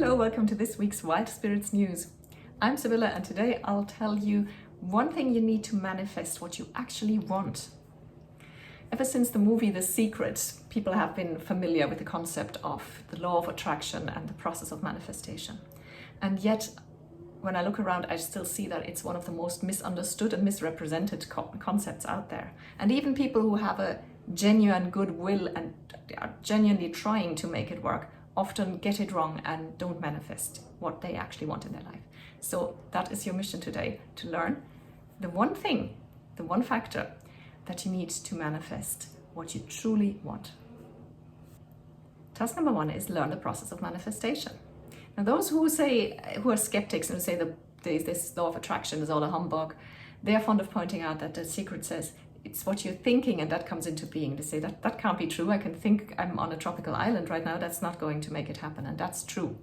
Hello, welcome to this week's Wild Spirits News. I'm Sibylla and today I'll tell you one thing you need to manifest what you actually want. Ever since the movie The Secret, people have been familiar with the concept of the law of attraction and the process of manifestation. And yet, when I look around, I still see that it's one of the most misunderstood and misrepresented concepts out there. And even people who have a genuine goodwill and are genuinely trying to make it work often get it wrong and don't manifest what they actually want in their life. So that is your mission today, to learn the one thing, the one factor that you need to manifest what you truly want. Task number one is learn the process of manifestation. Now those who are skeptics and who say that this law of attraction is all a humbug, they are fond of pointing out that The Secret says it's what you're thinking and that comes into being. They say that can't be true. I can think I'm on a tropical island right now. That's not going to make it happen. And that's true.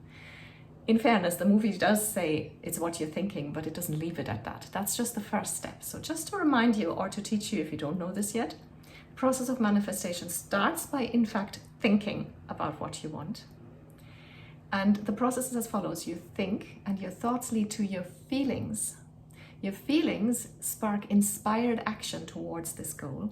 In fairness, the movie does say it's what you're thinking, but it doesn't leave it at that. That's just the first step. So just to remind you or to teach you if you don't know this yet, the process of manifestation starts by, in fact, thinking about what you want. And the process is as follows. You think and your thoughts lead to your feelings. Your feelings spark inspired action towards this goal,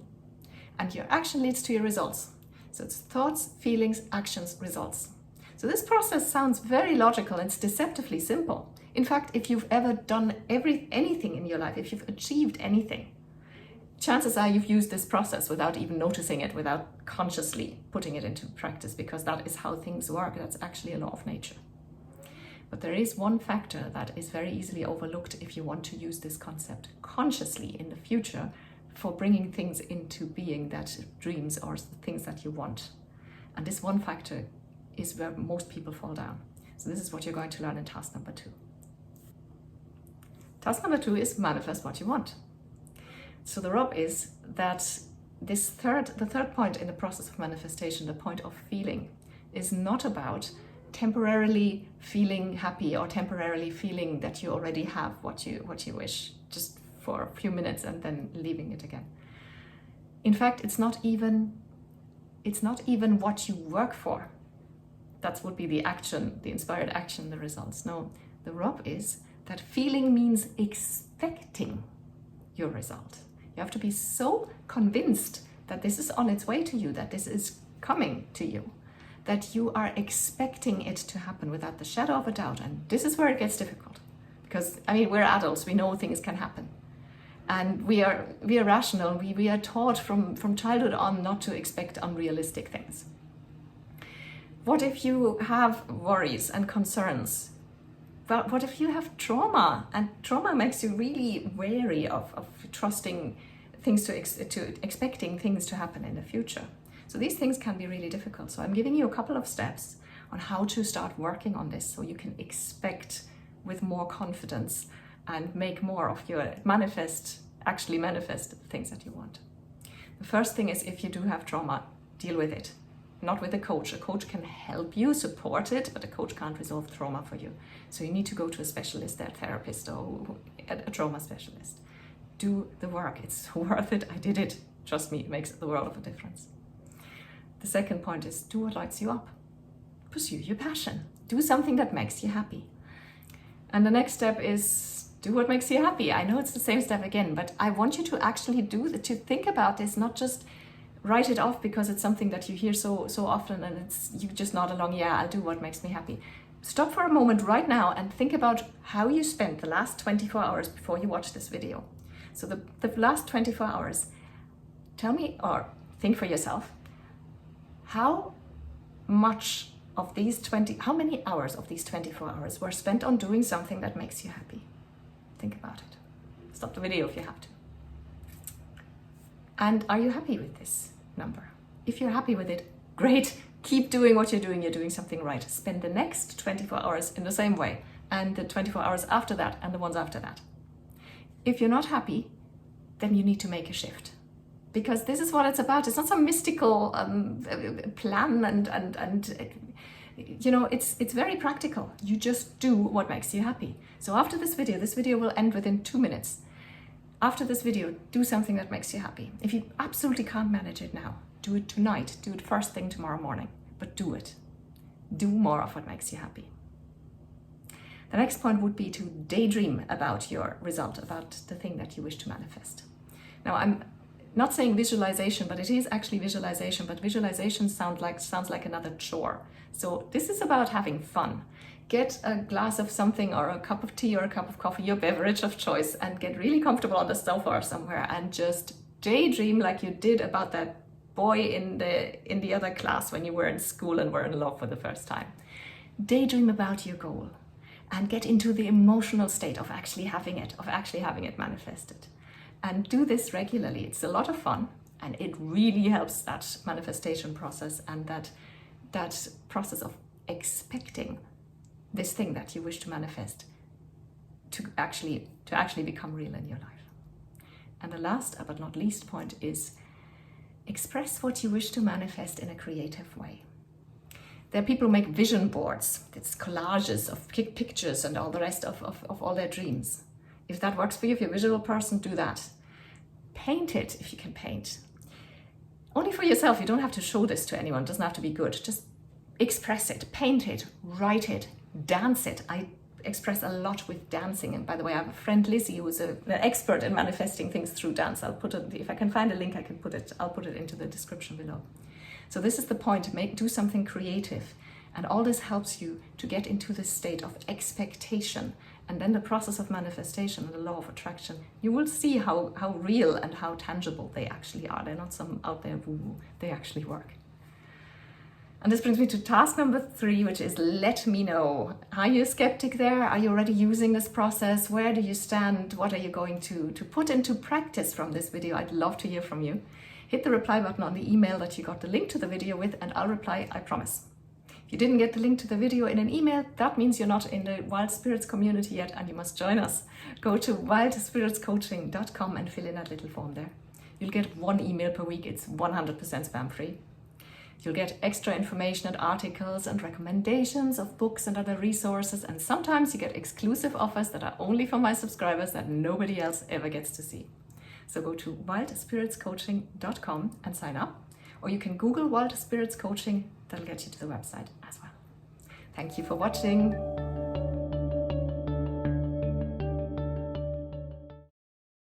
and your action leads to your results. So it's thoughts, feelings, actions, results. So this process sounds very logical and it's deceptively simple. In fact, if you've ever done anything in your life, if you've achieved anything, chances are you've used this process without even noticing it, without consciously putting it into practice, because that is how things work. That's actually a law of nature. But there is one factor that is very easily overlooked if you want to use this concept consciously in the future for bringing things into being, that dreams or things that you want. And this one factor is where most people fall down. So this is what you're going to learn in task number two. Task number two is manifest what you want. So the rub is that the third point in the process of manifestation, the point of feeling, is not about temporarily feeling happy or temporarily feeling that you already have what you wish, just for a few minutes and then leaving it again. In fact, it's not even what you work for. That would be the action, the inspired action, the results. No, the rub is that feeling means expecting your result. You have to be so convinced that this is on its way to you, that this is coming to you, that you are expecting it to happen without the shadow of a doubt. And this is where it gets difficult, because we're adults, we know things can happen, and we are rational. We are taught from childhood on not to expect unrealistic things. What if you have worries and concerns? But what if you have trauma, and trauma makes you really wary of trusting things to expecting things to happen in the future? So these things can be really difficult. So I'm giving you a couple of steps on how to start working on this so you can expect with more confidence and make more of your actually manifest the things that you want. The first thing is, if you do have trauma, deal with it. Not with a coach. A coach can help you support it, but a coach can't resolve trauma for you. So you need to go to a specialist, a therapist, or a trauma specialist. Do the work. It's worth it. I did it. Trust me, it makes the world of a difference. The second point is, do what lights you up. Pursue your passion. Do something that makes you happy. And the next step is, do what makes you happy. I know it's the same step again, but I want you to actually to think about this, not just write it off because it's something that you hear so often and you just nod along, yeah, I'll do what makes me happy. Stop for a moment right now and think about how you spent the last 24 hours before you watch this video. So the last 24 hours, tell me, or think for yourself, how many hours of these 24 hours were spent on doing something that makes you happy? Think about it. Stop the video if you have to. And are you happy with this number? If you're happy with it, great. Keep doing what you're doing something right. Spend the next 24 hours in the same way, and the 24 hours after that, and the ones after that. If you're not happy, then you need to make a shift. Because this is what it's about. It's not some mystical plan and it's very practical. You just do what makes you happy. So after this video will end within 2 minutes. After this video, do something that makes you happy. If you absolutely can't manage it now, do it tonight. Do it first thing tomorrow morning, but do it. Do more of what makes you happy. The next point would be to daydream about your result, about the thing that you wish to manifest. Now, I'm not saying visualization, but it is actually visualization, but visualization sounds like another chore. So this is about having fun. Get a glass of something or a cup of tea or a cup of coffee, your beverage of choice, and get really comfortable on the sofa or somewhere and just daydream like you did about that boy in the other class when you were in school and were in love for the first time. Daydream about your goal and get into the emotional state of actually having it manifested. And do this regularly. It's a lot of fun, and it really helps that manifestation process and that process of expecting this thing that you wish to manifest to actually become real in your life. And the last but not least point is express what you wish to manifest in a creative way. There are people who make vision boards. It's collages of pictures and all the rest of all their dreams. If that works for you, if you're a visual person, do that. Paint it if you can paint. Only for yourself. You don't have to show this to anyone. It doesn't have to be good. Just express it, paint it, write it, dance it. I express a lot with dancing. And by the way, I have a friend, Lizzie, who is an expert in manifesting things through dance. I'll put it, if I can find a link, I'll put it into the description below. So this is the point, do something creative. And all this helps you to get into the state of expectation. And then the process of manifestation and the law of attraction, you will see how real and how tangible they actually are. They're not some out there woo-woo, they actually work. And this brings me to task number 3, which is let me know. Are you a skeptic there? Are you already using this process? Where do you stand? What are you going to put into practice from this video? I'd love to hear from you. Hit the reply button on the email that you got the link to the video with, and I'll reply, I promise. If you didn't get the link to the video in an email, that means you're not in the Wild Spirits community yet, and you must join us. Go to wildspiritscoaching.com and fill in that little form there. You'll get 1 email per week. It's 100% spam free. You'll get extra information and articles and recommendations of books and other resources, and sometimes you get exclusive offers that are only for my subscribers that nobody else ever gets to see. So go to wildspiritscoaching.com and sign up, or you can Google Wild Spirits Coaching. That'll get you to the website as well. Thank you for watching.